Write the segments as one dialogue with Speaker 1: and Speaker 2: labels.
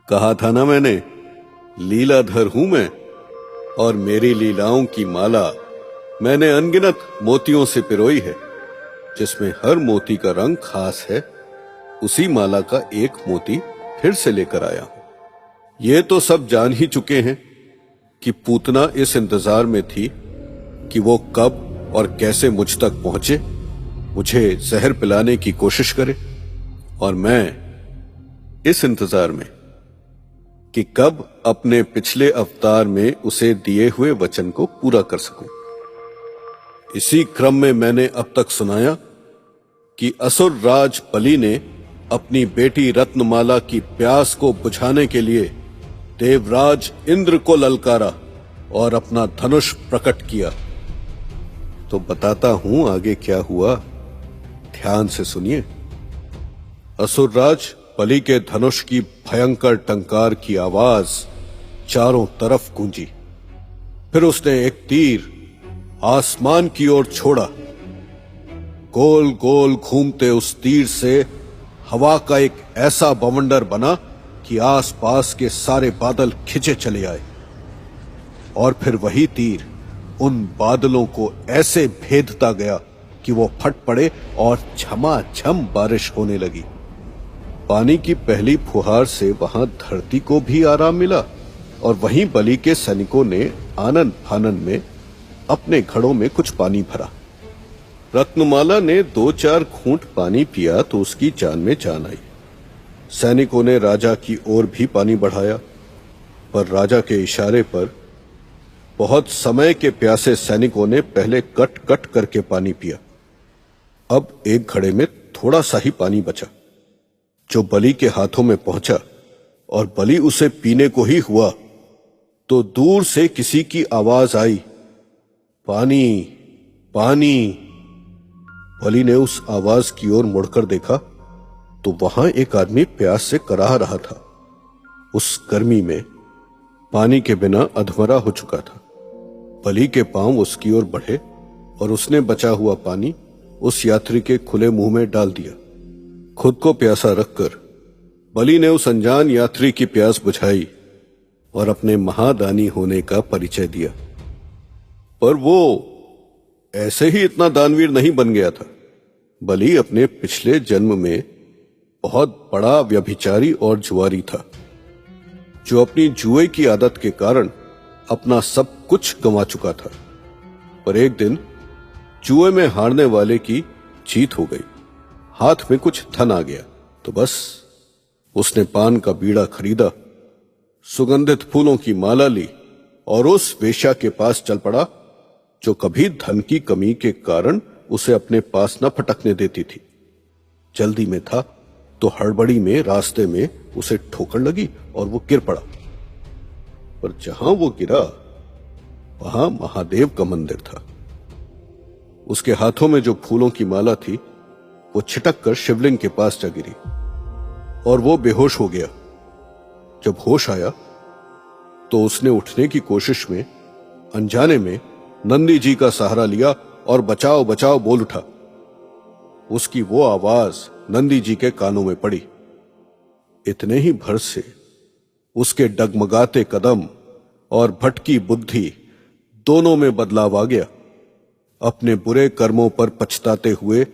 Speaker 1: कहा था ना मैंने, लीलाधर हूं मैं, और मेरी लीलाओं की माला मैंने अनगिनत मोतियों से पिरोई है, जिसमें हर मोती का रंग खास है। उसी माला का एक मोती फिर से लेकर आया हूं। ये तो सब जान ही चुके हैं कि पूतना इस इंतजार में थी कि वो कब और कैसे मुझ तक पहुंचे, मुझे जहर पिलाने की कोशिश करे, और मैं इस इंतजार में कि कब अपने पिछले अवतार में उसे दिए हुए वचन को पूरा कर सकूं। इसी क्रम में मैंने अब तक सुनाया कि असुर राज बलि ने अपनी बेटी रत्नमाला की प्यास को बुझाने के लिए देवराज इंद्र को ललकारा और अपना धनुष प्रकट किया। तो बताता हूं आगे क्या हुआ, ध्यान से सुनिए। असुरराज बलि के धनुष की भयंकर टंकार की आवाज चारों तरफ गूंजी। फिर उसने एक तीर आसमान की ओर छोड़ा। गोल गोल घूमते उस तीर से हवा का एक ऐसा बवंडर बना कि आसपास के सारे बादल खिंचे चले आए, और फिर वही तीर उन बादलों को ऐसे भेदता गया कि वो फट पड़े और झमाझम बारिश होने लगी। पानी की पहली फुहार से वहां धरती को भी आराम मिला, और वहीं बलि के सैनिकों ने आनन फानन में अपने घड़ों में कुछ पानी भरा। रत्नमाला ने 2-4 घूंट पानी पिया तो उसकी जान में जान आई। सैनिकों ने राजा की ओर भी पानी बढ़ाया, पर राजा के इशारे पर बहुत समय के प्यासे सैनिकों ने पहले कट कट करके पानी पिया। अब एक घड़े में थोड़ा सा ही पानी बचा, जो बलि के हाथों में पहुंचा, और बलि उसे पीने को ही हुआ तो दूर से किसी की आवाज आई, पानी पानी। बलि ने उस आवाज की ओर मुड़कर देखा तो वहां एक आदमी प्यास से कराह रहा था। उस गर्मी में पानी के बिना अधमरा हो चुका था। बलि के पांव उसकी ओर बढ़े और उसने बचा हुआ पानी उस यात्री के खुले मुंह में डाल दिया। खुद को प्यासा रखकर बलि ने उस अनजान यात्री की प्यास बुझाई और अपने महादानी होने का परिचय दिया। पर वो ऐसे ही इतना दानवीर नहीं बन गया था। बलि अपने पिछले जन्म में बहुत बड़ा व्यभिचारी और जुआरी था, जो अपनी जुए की आदत के कारण अपना सब कुछ गंवा चुका था। पर एक दिन जुए में हारने वाले की जीत हो गई, हाथ में कुछ धन आ गया, तो बस उसने पान का बीड़ा खरीदा, सुगंधित फूलों की माला ली और उस वेश्या के पास चल पड़ा, जो कभी धन की कमी के कारण उसे अपने पास न फटकने देती थी। जल्दी में था तो हड़बड़ी में रास्ते में उसे ठोकर लगी और वो गिर पड़ा। पर जहां वो गिरा वहां महादेव का मंदिर था। उसके हाथों में जो फूलों की माला थी वो छिटक कर शिवलिंग के पास जा गिरी और वो बेहोश हो गया। जब होश आया तो उसने उठने की कोशिश में अनजाने में नंदी जी का सहारा लिया और बचाओ बचाओ बोल उठा। उसकी वो आवाज नंदी जी के कानों में पड़ी। इतने ही भर से उसके डगमगाते कदम और भटकी बुद्धि दोनों में बदलाव आ गया। अपने बुरे कर्मों पर पछताते हुए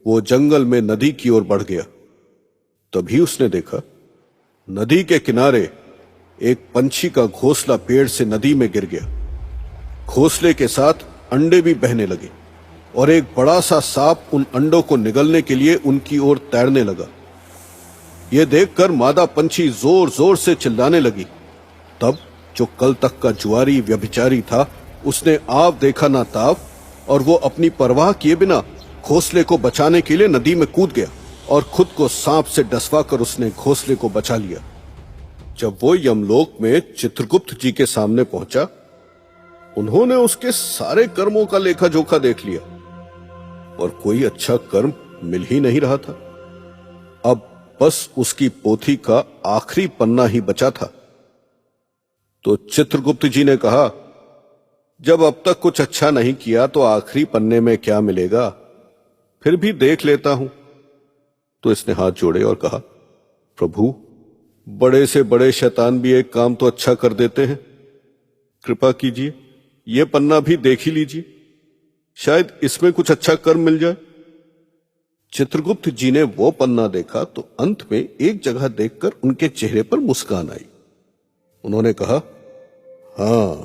Speaker 1: वो जंगल में नदी की ओर बढ़ गया। तभी उसने देखा नदी के किनारे एक पंछी का घोंसला पेड़ से नदी में गिर गया। घोंसले के साथ अंडे भी बहने लगे और एक बड़ा सा सांप उन अंडों को निगलने के लिए उनकी ओर तैरने लगा। यह देखकर मादा पंछी जोर जोर से चिल्लाने लगी। तब जो कल तक का जुआरी व्यभिचारी था उसने आव देखा ना ताव, और वो अपनी परवाह किए बिना घोंसले को बचाने के लिए नदी में कूद गया और खुद को सांप से डसवा कर उसने घोंसले को बचा लिया। जब वो यमलोक में चित्रगुप्त जी के सामने पहुंचा, उन्होंने उसके सारे कर्मों का लेखा जोखा देख लिया और कोई अच्छा कर्म मिल ही नहीं रहा था। अब बस उसकी पोथी का आखिरी पन्ना ही बचा था। तो चित्रगुप्त जी ने कहा, जब अब तक कुछ अच्छा नहीं किया तो आखिरी पन्ने में क्या मिलेगा, फिर भी देख लेता हूं। तो इसने हाथ जोड़े और कहा, प्रभु, बड़े से बड़े शैतान भी एक काम तो अच्छा कर देते हैं। कृपा कीजिए, यह पन्ना भी देख ही लीजिए, शायद इसमें कुछ अच्छा कर्म मिल जाए। चित्रगुप्त जी ने वो पन्ना देखा तो अंत में एक जगह देखकर उनके चेहरे पर मुस्कान आई। उन्होंने कहा, हां,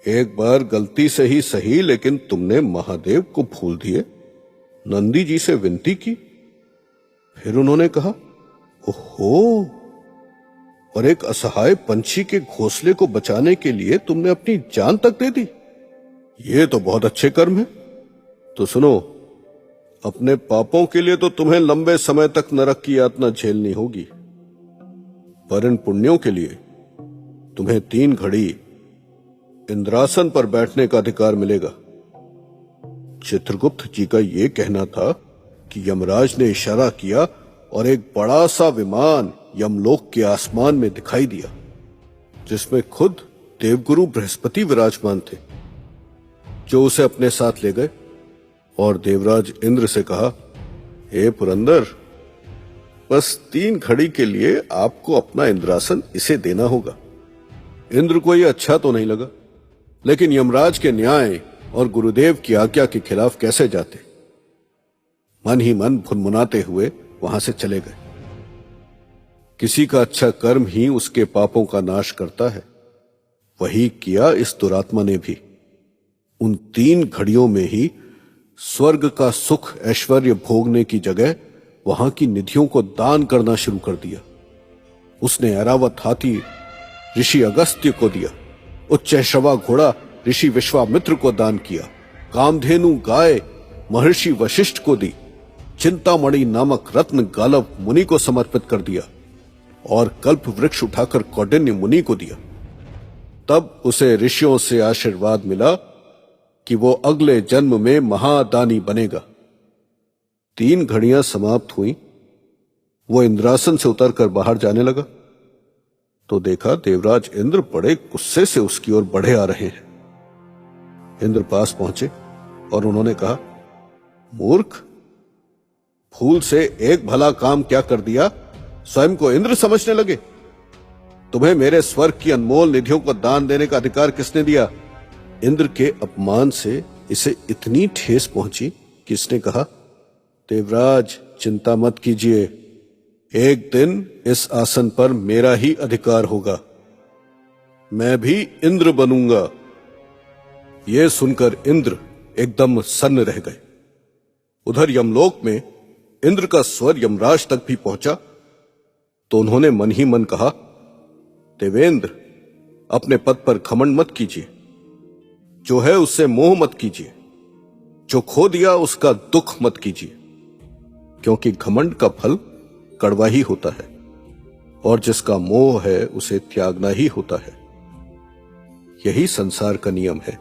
Speaker 1: एक बार गलती से ही सही, लेकिन तुमने महादेव को भूल दिए, नंदी जी से विनती की। फिर उन्होंने कहा, ओहो, और एक असहाय पंछी के घोंसले को बचाने के लिए तुमने अपनी जान तक दे दी। ये तो बहुत अच्छे कर्म है। तो सुनो, अपने पापों के लिए तो तुम्हें लंबे समय तक नरक की यातना झेलनी होगी, पर इन पुण्यों के लिए तुम्हें 3 घड़ी इंद्रासन पर बैठने का अधिकार मिलेगा। चित्रगुप्त जी का यह कहना था कि यमराज ने इशारा किया और एक बड़ा सा विमान यमलोक के आसमान में दिखाई दिया, जिसमें खुद देवगुरु बृहस्पति विराजमान थे, जो उसे अपने साथ ले गए और देवराज इंद्र से कहा, हे पुरंदर, बस 3 घड़ी के लिए आपको अपना इंद्रासन इसे देना होगा। इंद्र को यह अच्छा तो नहीं लगा, लेकिन यमराज के न्याय और गुरुदेव की आज्ञा के खिलाफ कैसे जाते। मन ही मन भुनभुनाते हुए वहां से चले गए। किसी का अच्छा कर्म ही उसके पापों का नाश करता है, वही किया इस दुरात्मा ने भी। उन 3 घड़ियों में ही स्वर्ग का सुख ऐश्वर्य भोगने की जगह वहां की निधियों को दान करना शुरू कर दिया। उसने ऐरावत हाथी ऋषि अगस्त्य को दिया, उच्चैश्रवा घोड़ा ऋषि विश्वामित्र को दान किया, कामधेनु गाय महर्षि वशिष्ठ को दी, चिंतामणि नामक रत्न गालव मुनि को समर्पित कर दिया और कल्प वृक्ष उठाकर कौंडिन्य मुनि को दिया। तब उसे ऋषियों से आशीर्वाद मिला कि वो अगले जन्म में महादानी बनेगा। 3 घड़ियां समाप्त हुई, वो इंद्रासन से उतरकर बाहर जाने लगा तो देखा देवराज इंद्र बड़े गुस्से से उसकी ओर बढ़े आ रहे हैं। इंद्र पास पहुंचे और उन्होंने कहा, मूर्ख, फूल से एक भला काम क्या कर दिया, स्वयं को इंद्र समझने लगे। तुम्हें मेरे स्वर्ग की अनमोल निधियों को दान देने का अधिकार किसने दिया। इंद्र के अपमान से इसे इतनी ठेस पहुंची कि इसने कहा, देवराज, चिंता मत कीजिए, एक दिन इस आसन पर मेरा ही अधिकार होगा, मैं भी इंद्र बनूंगा। यह सुनकर इंद्र एकदम सन्न रह गए। उधर यमलोक में इंद्र का स्वर यमराज तक भी पहुंचा तो उन्होंने मन ही मन कहा, देवेंद्र, अपने पद पर घमंड मत कीजिए, जो है उससे मोह मत कीजिए, जो खो दिया उसका दुख मत कीजिए, क्योंकि घमंड का फल कड़वा ही होता है और जिसका मोह है उसे त्यागना ही होता है। यही संसार का नियम है।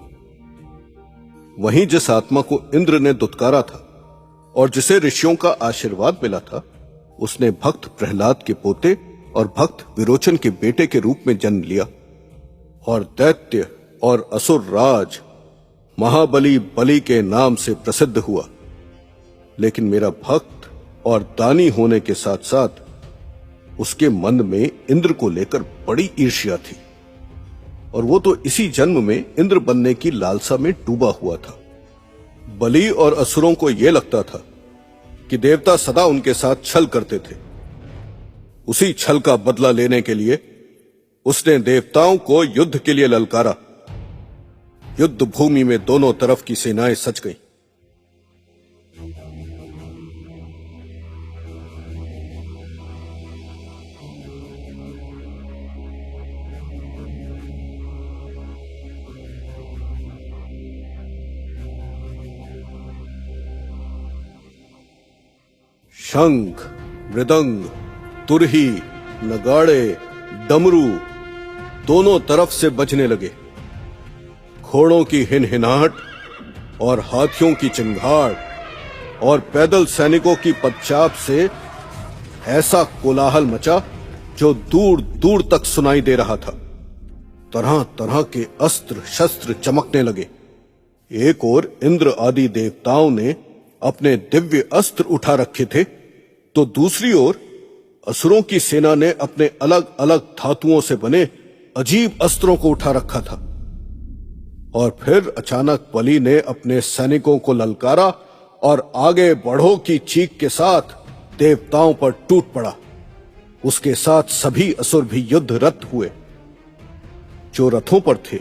Speaker 1: वहीं जिस आत्मा को इंद्र ने दुत्कारा था और जिसे ऋषियों का आशीर्वाद मिला था, उसने भक्त प्रहलाद के पोते और भक्त विरोचन के बेटे के रूप में जन्म लिया और दैत्य और असुर राज महाबली बलि के नाम से प्रसिद्ध हुआ। लेकिन मेरा भक्त और दानी होने के साथ साथ उसके मन में इंद्र को लेकर बड़ी ईर्ष्या थी और वो तो इसी जन्म में इंद्र बनने की लालसा में डूबा हुआ था। बलि और असुरों को यह लगता था कि देवता सदा उनके साथ छल करते थे। उसी छल का बदला लेने के लिए उसने देवताओं को युद्ध के लिए ललकारा। युद्ध भूमि में दोनों तरफ की सेनाएं सज गईं। शंख, मृदंग, तुरही, नगाड़े, डमरू दोनों तरफ से बजने लगे। घोड़ों की हिनहिनाहट और हाथियों की चिंगाड़ और पैदल सैनिकों की पदचाप से ऐसा कोलाहल मचा जो दूर दूर तक सुनाई दे रहा था। तरह तरह के अस्त्र शस्त्र चमकने लगे। एक ओर इंद्र आदि देवताओं ने अपने दिव्य अस्त्र उठा रखे थे, तो दूसरी ओर असुरों की सेना ने अपने अलग अलग धातुओं से बने अजीब अस्त्रों को उठा रखा था। और फिर अचानक बलि ने अपने सैनिकों को ललकारा और आगे बढ़ो की चीख के साथ देवताओं पर टूट पड़ा। उसके साथ सभी असुर भी युद्ध रत हुए। जो रथों पर थे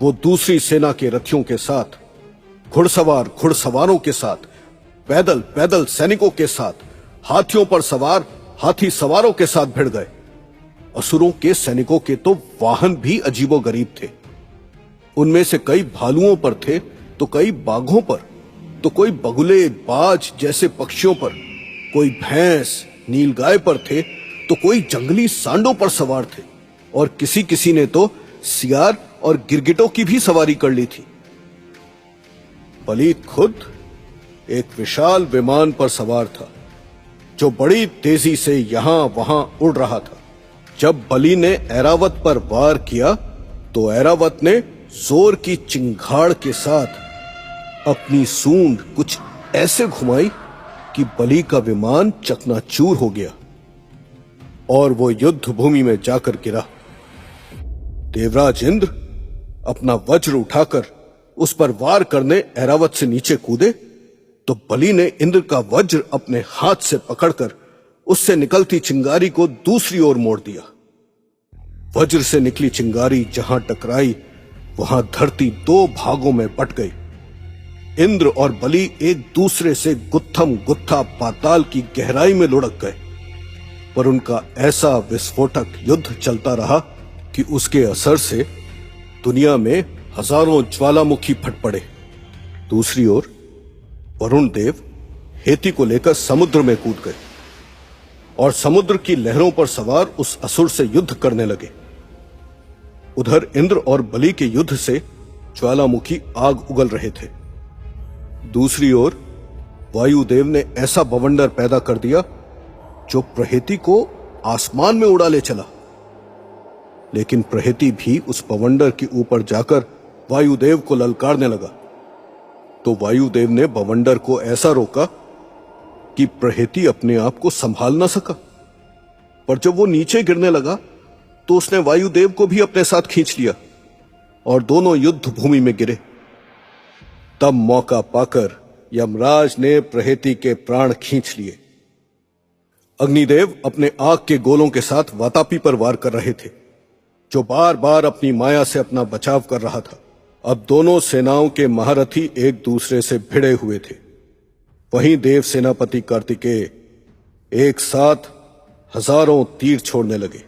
Speaker 1: वो दूसरी सेना के रथियों के साथ, घुड़सवार घुड़सवारों के साथ, पैदल पैदल सैनिकों के साथ, हाथियों पर सवार हाथी सवारों के साथ भिड़ गए। असुरों के सैनिकों के तो वाहन भी अजीबोगरीब थे। उनमें से कई भालुओं पर थे, तो कई बाघों पर, तो कोई बगुले बाज जैसे पक्षियों पर, कोई भैंस नीलगाय पर थे, तो कोई जंगली सांडों पर सवार थे, और किसी किसी ने तो सियार और गिरगिटों की भी सवारी कर ली थी। बलि खुद एक विशाल विमान पर सवार था, जो बड़ी तेजी से यहां वहां उड़ रहा था। जब बलि ने ऐरावत पर वार किया, तो ऐरावत ने जोर की चिंगाड़ के साथ अपनी सूंड कुछ ऐसे घुमाई कि बलि का विमान चकनाचूर हो गया और वो युद्ध भूमि में जाकर गिरा। देवराज इंद्र अपना वज्र उठाकर उस पर वार करने ऐरावत से नीचे कूदे, तो बलि ने इंद्र का वज्र अपने हाथ से पकड़कर उससे निकलती चिंगारी को दूसरी ओर मोड़ दिया। वज्र से निकली चिंगारी जहां टकराई, वहां धरती दो भागों में बट गई। इंद्र और बलि एक दूसरे से गुत्थम गुत्था पाताल की गहराई में लुढ़क गए, पर उनका ऐसा विस्फोटक युद्ध चलता रहा कि उसके असर से दुनिया में हजारों ज्वालामुखी फट पड़े। दूसरी ओर वरुण देव हेती को लेकर समुद्र में कूद गए और समुद्र की लहरों पर सवार उस असुर से युद्ध करने लगे। उधर इंद्र और बलि के युद्ध से ज्वालामुखी आग उगल रहे थे। दूसरी ओर वायुदेव ने ऐसा बवंडर पैदा कर दिया जो प्रहेती को आसमान में उड़ा ले चला। लेकिन प्रहेती भी उस बवंडर के ऊपर जाकर वायुदेव को ललकारने लगा, तो वायुदेव ने बवंडर को ऐसा रोका कि प्रहेती अपने आप को संभाल न सका। पर जब वो नीचे गिरने लगा, तो उसने वायुदेव को भी अपने साथ खींच लिया और दोनों युद्ध भूमि में गिरे। तब मौका पाकर यमराज ने प्रहेती के प्राण खींच लिए। अग्निदेव अपने आग के गोलों के साथ वातापी पर वार कर रहे थे, जो बार बार अपनी माया से अपना बचाव कर रहा था। अब दोनों सेनाओं के महारथी एक दूसरे से भिड़े हुए थे। वहीं देव सेनापति कार्तिकेय एक साथ हजारों तीर छोड़ने लगे,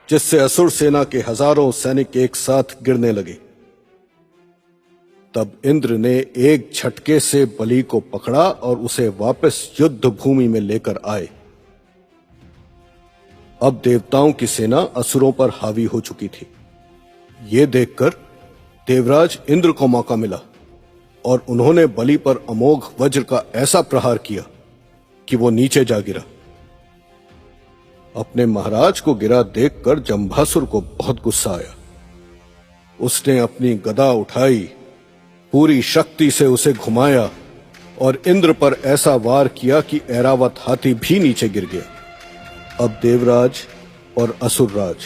Speaker 1: जिससे असुर सेना के हजारों सैनिक एक साथ गिरने लगे। तब इंद्र ने एक झटके से बलि को पकड़ा और उसे वापस युद्ध भूमि में लेकर आए। अब देवताओं की सेना असुरों पर हावी हो चुकी थी। ये देखकर देवराज इंद्र को मौका मिला और उन्होंने बलि पर अमोघ वज्र का ऐसा प्रहार किया कि वो नीचे जा गिरा। अपने महाराज को गिरा देखकर जंभासुर को बहुत गुस्सा आया। उसने अपनी गदा उठाई, पूरी शक्ति से उसे घुमाया और इंद्र पर ऐसा वार किया कि ऐरावत हाथी भी नीचे गिर गया। अब देवराज और असुरराज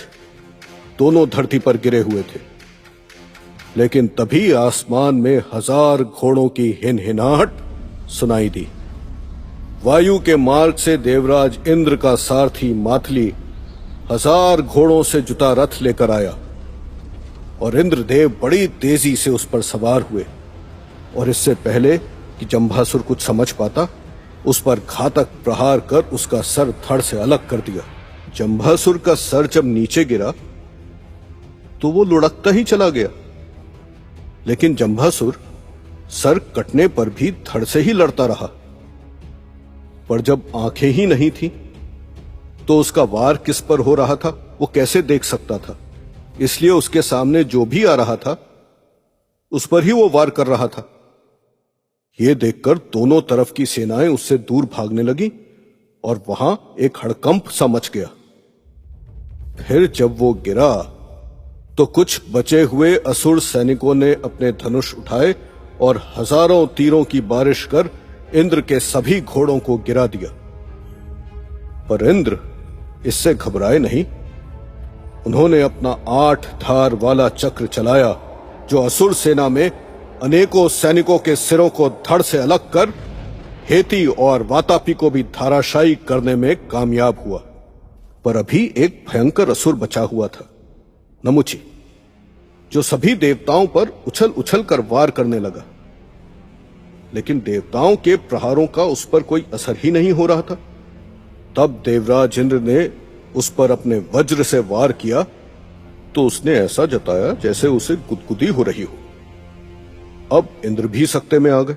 Speaker 1: दोनों धरती पर गिरे हुए थे, लेकिन तभी आसमान में 1000 घोड़ों की हिनहिनाहट सुनाई दी। वायु के मार्ग से देवराज इंद्र का सारथी माथली 1000 घोड़ों से जुता रथ लेकर आया और इंद्रदेव बड़ी तेजी से उस पर सवार हुए और इससे पहले कि जंभासुर कुछ समझ पाता, उस पर घातक प्रहार कर उसका सर धड़ से अलग कर दिया। जंभासुर का सर जब नीचे गिरा तो वो लुढ़कता ही चला गया, लेकिन जंभासुर सर कटने पर भी धड़ से ही लड़ता रहा। पर जब आंखें ही नहीं थी तो उसका वार किस पर हो रहा था वो कैसे देख सकता था, इसलिए उसके सामने जो भी आ रहा था उस पर ही वो वार कर रहा था। ये देखकर दोनों तरफ की सेनाएं उससे दूर भागने लगी और वहां एक हड़कंप सा मच गया। फिर जब वो गिरा तो कुछ बचे हुए असुर सैनिकों ने अपने धनुष उठाए और हजारों तीरों की बारिश कर इंद्र के सभी घोड़ों को गिरा दिया। पर इंद्र इससे घबराए नहीं। उन्होंने अपना 8 धार वाला चक्र चलाया, जो असुर सेना में अनेकों सैनिकों के सिरों को धड़ से अलग कर हेती और वातापी को भी धाराशायी करने में कामयाब हुआ। पर अभी एक भयंकर असुर बचा हुआ था, नमुची, जो सभी देवताओं पर उछल उछल कर वार करने लगा। लेकिन देवताओं के प्रहारों का उस पर कोई असर ही नहीं हो रहा था। तब देवराज इंद्र ने उस पर अपने वज्र से वार किया तो उसने ऐसा जताया जैसे उसे गुदगुदी हो रही हो। अब इंद्र भी सकते में आ गए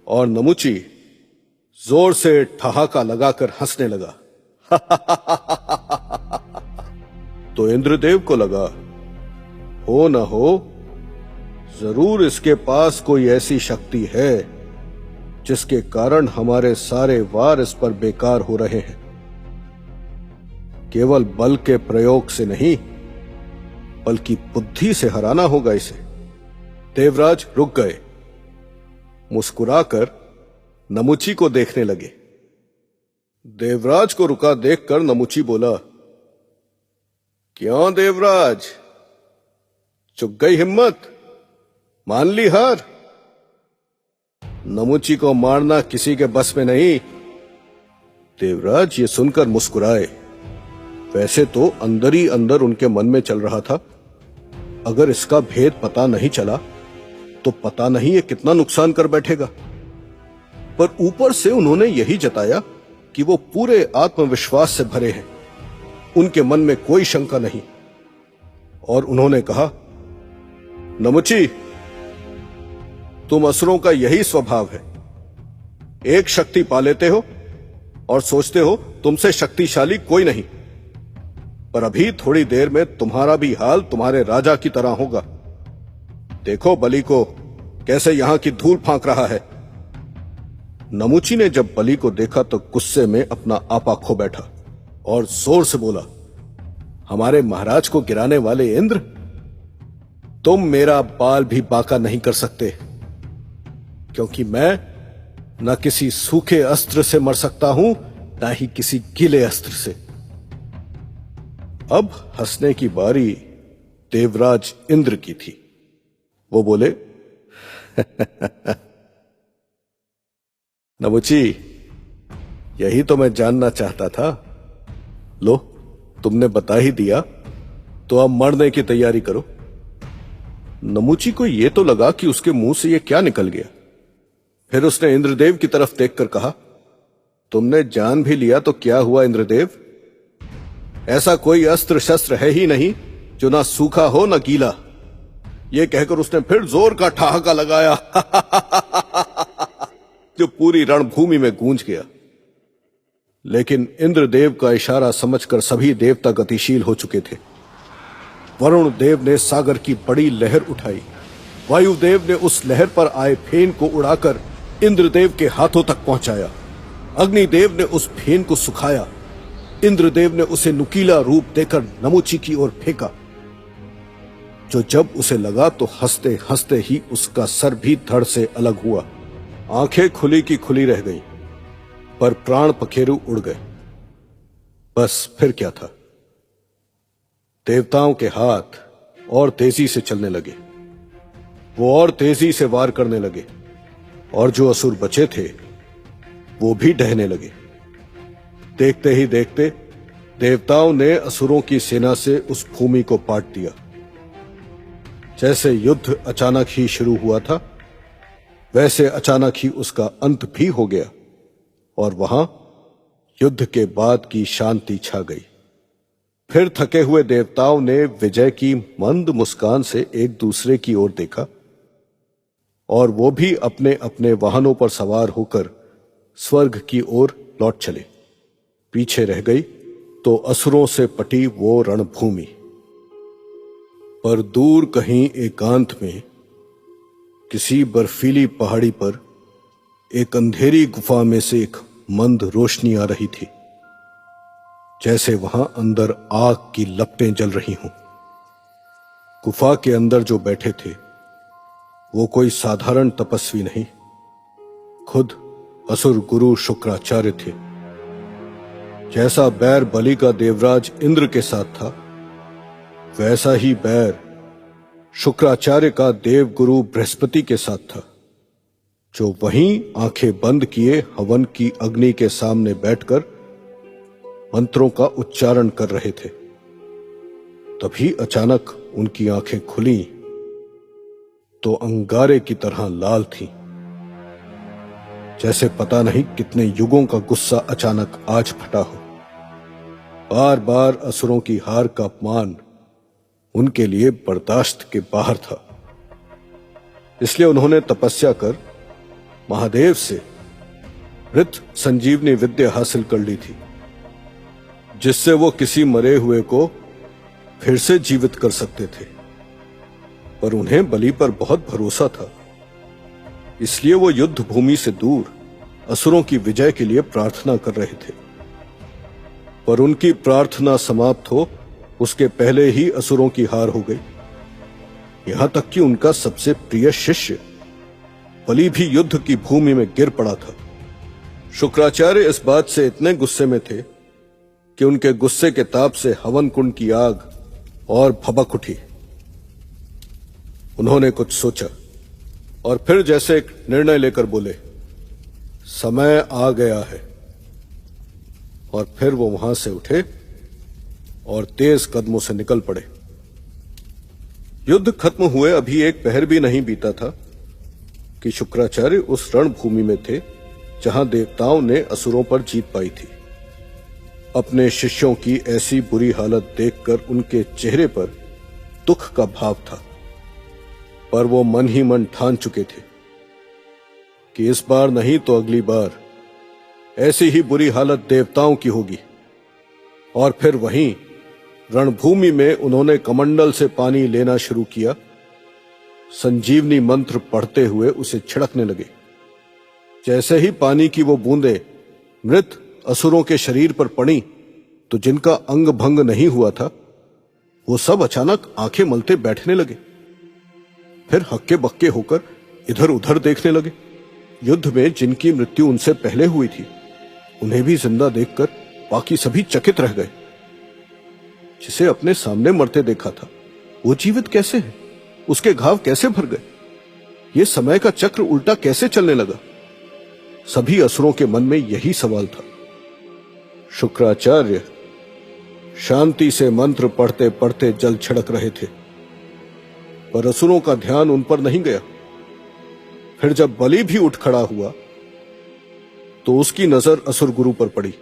Speaker 1: और नमुची जोर से ठहाका लगाकर हंसने लगा। तो इंद्रदेव को लगा, हो न हो, जरूर इसके पास कोई ऐसी शक्ति है जिसके कारण हमारे सारे वार इस पर बेकार हो रहे हैं। केवल बल के प्रयोग से नहीं, बल्कि बुद्धि से हराना होगा इसे। देवराज रुक गए, मुस्कुराकर नमुची को देखने लगे। देवराज को रुका देखकर नमुची बोला, क्यों देवराज, चुक गई हिम्मत, मान ली हार? नमुची को मारना किसी के बस में नहीं। देवराज ये सुनकर मुस्कुराए। वैसे तो अंदर ही अंदर उनके मन में चल रहा था, अगर इसका भेद पता नहीं चला तो पता नहीं ये कितना नुकसान कर बैठेगा। पर ऊपर से उन्होंने यही जताया कि वो पूरे आत्मविश्वास से भरे हैं, उनके मन में कोई शंका नहीं। और उन्होंने कहा, नमुची, तुम असुरों का यही स्वभाव है, एक शक्ति पा लेते हो और सोचते हो तुमसे शक्तिशाली कोई नहीं। पर अभी थोड़ी देर में तुम्हारा भी हाल तुम्हारे राजा की तरह होगा। देखो बलि को कैसे यहां की धूल फांक रहा है। नमुची ने जब बलि को देखा तो गुस्से में अपना आपा खो बैठा और जोर से बोला, हमारे महाराज को गिराने वाले इंद्र, तुम मेरा बाल भी बांका नहीं कर सकते, क्योंकि मैं न किसी सूखे अस्त्र से मर सकता हूं, न ही किसी गीले अस्त्र से। अब हंसने की बारी देवराज इंद्र की थी। वो बोले, नमुची, यही तो मैं जानना चाहता था। लो, तुमने बता ही दिया, तो अब मरने की तैयारी करो। नमुची को यह तो लगा कि उसके मुंह से यह क्या निकल गया। फिर उसने इंद्रदेव की तरफ देखकर कहा, तुमने जान भी लिया तो क्या हुआ इंद्रदेव? ऐसा कोई अस्त्र शस्त्र है ही नहीं जो ना सूखा हो ना गीला। यह कहकर उसने फिर जोर का ठहाका लगाया, जो पूरी रणभूमि में गूंज गया। लेकिन इंद्रदेव का इशारा समझकर सभी देवता गतिशील हो चुके थे। वरुण देव ने सागर की बड़ी लहर उठाई। वायुदेव ने उस लहर पर आए फेन को उड़ाकर इंद्रदेव के हाथों तक पहुंचाया। अग्निदेव ने उस फेन को सुखाया। इंद्रदेव ने उसे नुकीला रूप देकर नमुची की ओर फेंका, जो जब उसे लगा तो हंसते हंसते ही उसका सर भी धड़ से अलग हुआ। आंखें खुली की खुली रह गईं, पर प्राण पखेरु उड़ गए। बस फिर क्या था, देवताओं के हाथ और तेजी से चलने लगे। वो और तेजी से वार करने लगे और जो असुर बचे थे वो भी ढहने लगे। देखते ही देखते देवताओं ने असुरों की सेना से उस भूमि को पाट दिया। जैसे युद्ध अचानक ही शुरू हुआ था, वैसे अचानक ही उसका अंत भी हो गया और वहां युद्ध के बाद की शांति छा गई। फिर थके हुए देवताओं ने विजय की मंद मुस्कान से एक दूसरे की ओर देखा और वो भी अपने अपने वाहनों पर सवार होकर स्वर्ग की ओर लौट चले। पीछे रह गई तो असुरों से पटी वो रणभूमि। पर दूर कहीं एकांत में किसी बर्फीली पहाड़ी पर एक अंधेरी गुफा में से एक मंद रोशनी आ रही थी, जैसे वहां अंदर आग की लपटें जल रही हों। गुफा के अंदर जो बैठे थे वो कोई साधारण तपस्वी नहीं, खुद असुर गुरु शुक्राचार्य थे। जैसा बैर बलि का देवराज इंद्र के साथ था, वैसा ही बैर शुक्राचार्य का देव गुरु बृहस्पति के साथ था, जो वहीं आंखें बंद किए हवन की अग्नि के सामने बैठकर मंत्रों का उच्चारण कर रहे थे। तभी अचानक उनकी आंखें खुली तो अंगारे की तरह लाल थीं, जैसे पता नहीं कितने युगों का गुस्सा अचानक आज फटा हो। बार बार असुरों की हार का अपमान उनके लिए बर्दाश्त के बाहर था। इसलिए उन्होंने तपस्या कर महादेव से मृत संजीवनी विद्या हासिल कर ली थी, जिससे वो किसी मरे हुए को फिर से जीवित कर सकते थे। पर उन्हें बलि पर बहुत भरोसा था, इसलिए वो युद्ध भूमि से दूर असुरों की विजय के लिए प्रार्थना कर रहे थे। पर उनकी प्रार्थना समाप्त हो उसके पहले ही असुरों की हार हो गई। यहां तक कि उनका सबसे प्रिय शिष्य बलि भी युद्ध की भूमि में गिर पड़ा था। शुक्राचार्य इस बात से इतने गुस्से में थे कि उनके गुस्से के ताप से हवन कुंड की आग और भभक उठी। उन्होंने कुछ सोचा और फिर जैसे एक निर्णय लेकर बोले, समय आ गया है। और फिर वो वहां से उठे और तेज कदमों से निकल पड़े। युद्ध खत्म हुए अभी एक पहर भी नहीं बीता था कि शुक्राचार्य उस रणभूमि में थे जहां देवताओं ने असुरों पर जीत पाई थी। अपने शिष्यों की ऐसी बुरी हालत देखकर उनके चेहरे पर दुख का भाव था, पर वो मन ही मन ठान चुके थे कि इस बार नहीं तो अगली बार ऐसी ही बुरी हालत देवताओं की होगी। और फिर वहीं रणभूमि में उन्होंने कमंडल से पानी लेना शुरू किया। संजीवनी मंत्र पढ़ते हुए उसे छिड़कने लगे। जैसे ही पानी की वो बूंदें मृत असुरों के शरीर पर पड़ी तो जिनका अंग भंग नहीं हुआ था वो सब अचानक आंखें मलते बैठने लगे। फिर हक्के बक्के होकर इधर उधर देखने लगे। युद्ध में जिनकी मृत्यु उनसे पहले हुई थी उन्हें भी जिंदा देखकर बाकी सभी चकित रह गए। जिसे अपने सामने मरते देखा था वो जीवित कैसे है? उसके घाव कैसे भर गए? ये समय का चक्र उल्टा कैसे चलने लगा? सभी असुरों के मन में यही सवाल था। शुक्राचार्य शांति से मंत्र पढ़ते पढ़ते जल छिड़क रहे थे, पर असुरों का ध्यान उन पर नहीं गया। फिर जब बलि भी उठ खड़ा हुआ तो उसकी नजर असुर गुरु पर पड़ी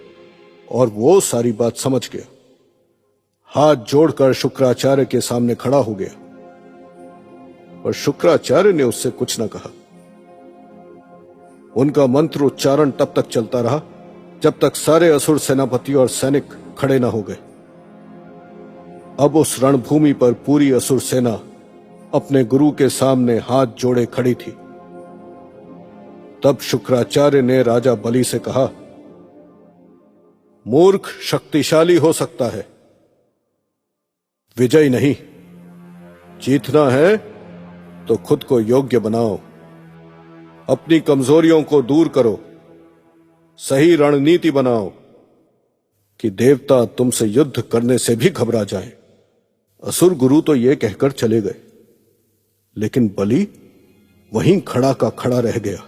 Speaker 1: और वो सारी बात समझ गया। हाथ जोड़कर शुक्राचार्य के सामने खड़ा हो गया, पर शुक्राचार्य ने उससे कुछ न कहा। उनका मंत्र उच्चारण तब तक चलता रहा जब तक सारे असुर सेनापति और सैनिक खड़े न हो गए। अब उस रणभूमि पर पूरी असुर सेना अपने गुरु के सामने हाथ जोड़े खड़ी थी। तब शुक्राचार्य ने राजा बलि से कहा, मूर्ख शक्तिशाली हो सकता है, विजयी नहीं। जीतना है तो खुद को योग्य बनाओ, अपनी कमजोरियों को दूर करो, सही रणनीति बनाओ कि देवता तुमसे युद्ध करने से भी घबरा जाएं। असुर गुरु तो ये कहकर चले गए, लेकिन बलि वहीं खड़ा का खड़ा रह गया।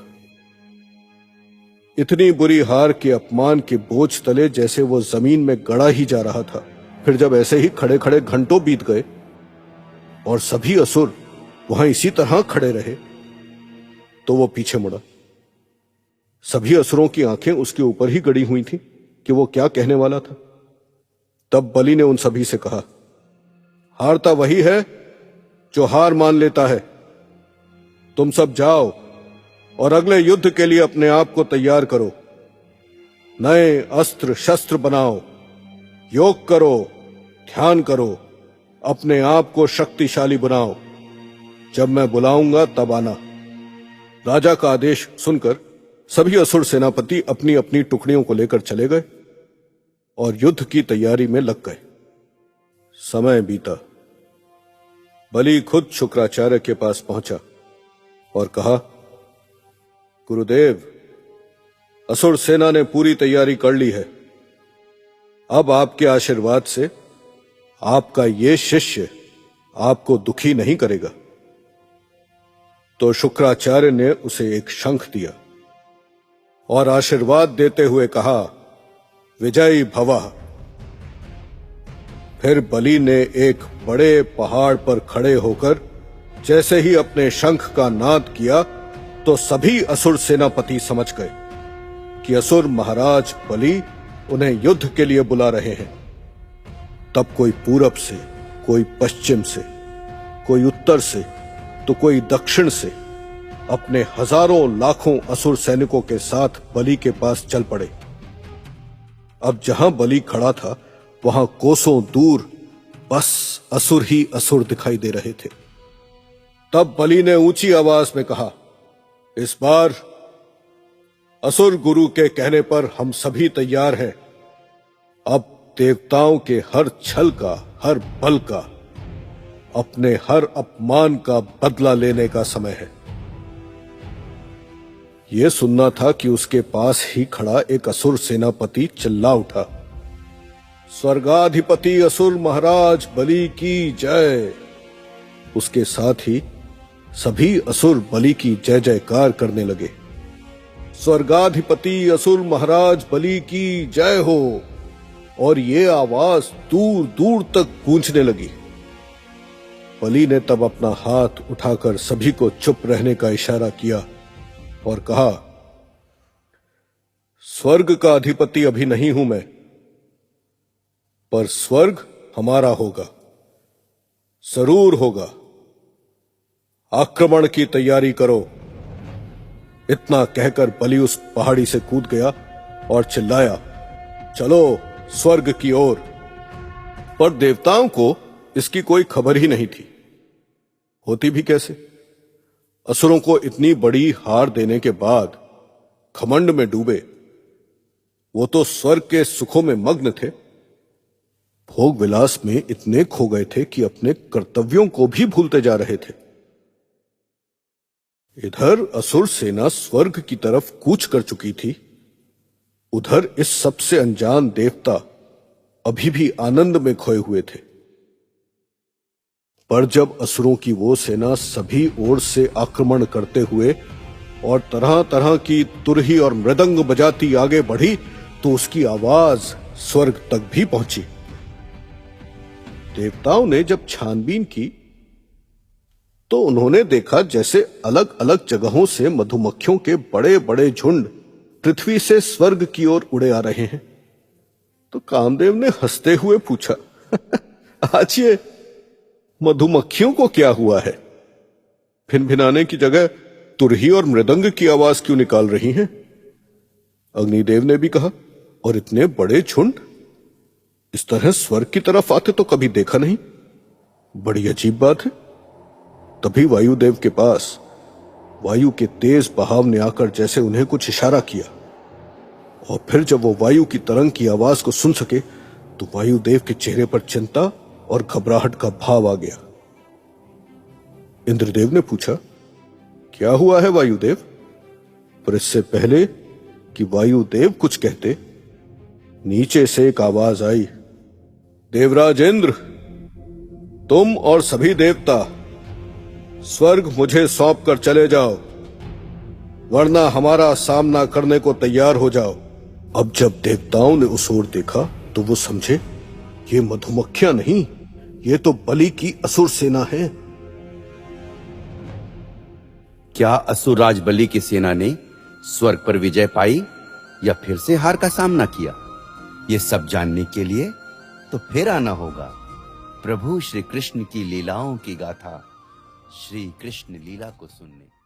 Speaker 1: इतनी बुरी हार के अपमान के बोझ तले जैसे वो जमीन में गड़ा ही जा रहा था। फिर जब ऐसे ही खड़े खड़े घंटों बीत गए और सभी असुर वहां इसी तरह खड़े रहे तो वो पीछे मुड़ा। सभी असुरों की आंखें उसके ऊपर ही गड़ी हुई थीं कि वो क्या कहने वाला था। तब बलि ने उन सभी से कहा, हारता वही है जो हार मान लेता है। तुम सब जाओ और अगले युद्ध के लिए अपने आप को तैयार करो। नए अस्त्र शस्त्र बनाओ, योग करो, ध्यान करो, अपने आप को शक्तिशाली बनाओ। जब मैं बुलाऊंगा तब आना। राजा का आदेश सुनकर सभी असुर सेनापति अपनी अपनी टुकड़ियों को लेकर चले गए और युद्ध की तैयारी में लग गए। समय बीता। बलि खुद शुक्राचार्य के पास पहुंचा और कहा, गुरुदेव, असुर सेना ने पूरी तैयारी कर ली है। अब आपके आशीर्वाद से आपका ये शिष्य आपको दुखी नहीं करेगा। तो शुक्राचार्य ने उसे एक शंख दिया और आशीर्वाद देते हुए कहा, विजयी भवः। फिर बलि ने एक बड़े पहाड़ पर खड़े होकर जैसे ही अपने शंख का नाद किया तो सभी असुर सेनापति समझ गए कि असुर महाराज बलि उन्हें युद्ध के लिए बुला रहे हैं। तब कोई पूरब से, कोई पश्चिम से, कोई उत्तर से तो कोई दक्षिण से अपने हजारों लाखों असुर सैनिकों के साथ बलि के पास चल पड़े। अब जहां बलि खड़ा था वहां कोसों दूर बस असुर ही असुर दिखाई दे रहे थे। तब बलि ने ऊंची आवाज में कहा, इस बार असुर गुरु के कहने पर हम सभी तैयार हैं। अब देवताओं के हर छल का, हर बल का, अपने हर अपमान का बदला लेने का समय है। यह सुनना था कि उसके पास ही खड़ा एक असुर सेनापति चिल्ला उठा, स्वर्गाधिपति असुर महाराज बलि की जय। उसके साथ ही सभी असुर बलि की जय जयकार करने लगे। स्वर्गाधिपति असुर महाराज बलि की जय हो। और ये आवाज दूर दूर तक गूंजने लगी। बलि ने तब अपना हाथ उठाकर सभी को चुप रहने का इशारा किया और कहा, स्वर्ग का अधिपति अभी नहीं हूं मैं, पर स्वर्ग हमारा होगा, जरूर होगा। आक्रमण की तैयारी करो। इतना कहकर बलि उस पहाड़ी से कूद गया और चिल्लाया, चलो स्वर्ग की ओर। पर देवताओं को इसकी कोई खबर ही नहीं थी। होती भी कैसे? असुरों को इतनी बड़ी हार देने के बाद घमंड में डूबे वो तो स्वर्ग के सुखों में मग्न थे। भोग विलास में इतने खो गए थे कि अपने कर्तव्यों को भी भूलते जा रहे थे। इधर असुर सेना स्वर्ग की तरफ कूच कर चुकी थी, उधर इस सबसे अनजान देवता अभी भी आनंद में खोए हुए थे। पर जब असुरों की वो सेना सभी ओर से आक्रमण करते हुए और तरह तरह की तुरही और मृदंग बजाती आगे बढ़ी तो उसकी आवाज स्वर्ग तक भी पहुंची। देवताओं ने जब छानबीन की तो उन्होंने देखा जैसे अलग अलग जगहों से मधुमक्खियों के बड़े बड़े झुंड पृथ्वी से स्वर्ग की ओर उड़े आ रहे हैं। तो कामदेव ने हंसते हुए पूछा, आज ये मधुमक्खियों को क्या हुआ है? भिनभिनाने की जगह तुरही और मृदंग की आवाज क्यों निकाल रही हैं? अग्निदेव ने भी कहा, और इतने बड़े झुंड इस तरह स्वर्ग की तरफ आते तो कभी देखा नहीं, बड़ी अजीब बात है। तभी वायुदेव के पास वायु के तेज बहाव ने आकर जैसे उन्हें कुछ इशारा किया, और फिर जब वो वायु की तरंग की आवाज को सुन सके तो वायुदेव के चेहरे पर चिंता और घबराहट का भाव आ गया। इंद्रदेव ने पूछा, क्या हुआ है वायुदेव? पर इससे पहले कि वायुदेव कुछ कहते, नीचे से एक आवाज आई, देवराज इंद्र, तुम और सभी देवता स्वर्ग मुझे सौंप कर चले जाओ, वरना हमारा सामना करने को तैयार हो जाओ। अब जब देवताओं ने उस ओर देखा तो वो समझे ये मधुमक्खियां नहीं, ये तो बलि की असुर सेना है।
Speaker 2: क्या असुरराज बलि की सेना ने स्वर्ग पर विजय पाई या फिर से हार का सामना किया? ये सब जानने के लिए तो फिर आना होगा प्रभु श्री कृष्ण की लीलाओं की गाथा श्री कृष्ण लीला को सुनने।